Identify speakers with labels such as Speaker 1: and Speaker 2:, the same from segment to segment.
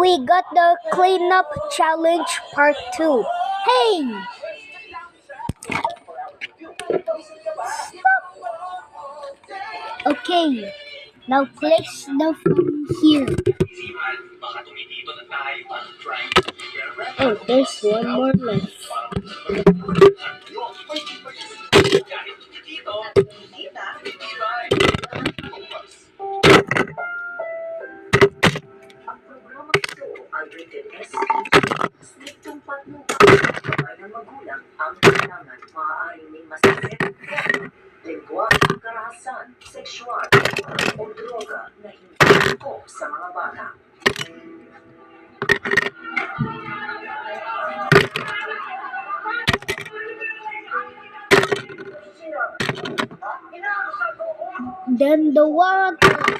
Speaker 1: we got the cleanup challenge part 2. Hey! Okay, now place the phone here. Oh, there's one more left.
Speaker 2: Ang rated SPG, striktong patnubay ng magulang ang kailangan maaaring may masakit, lingwag, karahasan, sexual, o droga na hindi ko sa mga bata.
Speaker 1: Then the water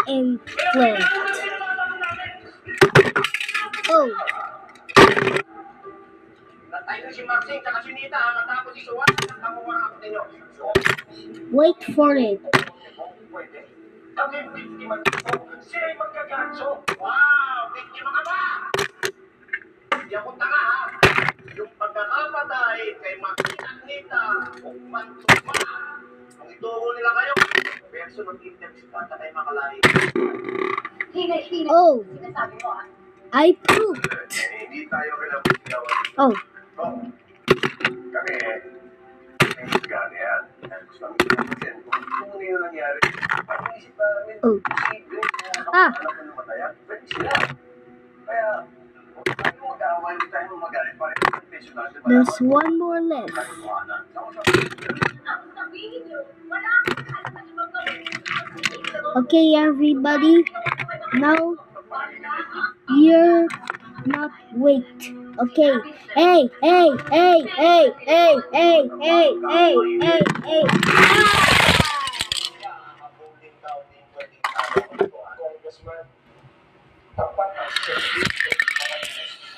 Speaker 1: and plant. Oh, wait for it.
Speaker 2: Wow! Biktima ka ba? Hindi ako tanga ha. Yung pagkakapatay kay Makita o Pantuma. Kung ituho nila kayo, verso ng interview si Tata kay Makalay.
Speaker 1: Oh, I pooped.
Speaker 2: Hindi tayo kailangan
Speaker 1: Oh,
Speaker 2: kami, hindi gani yan. Gusto namin natin kung ano yung nangyari. Ang isip namin,
Speaker 1: oh.
Speaker 2: posible na
Speaker 1: Ah.
Speaker 2: anak ko namatayan. Pwede sila. Kaya, ano mag-aaway, hindi tayo magalit pa rin.
Speaker 1: There's one more left. Okay, everybody. Now, you're not wait. Okay. Hey, hey, hey, hey, hey, hey, hey, hey, hey, hey.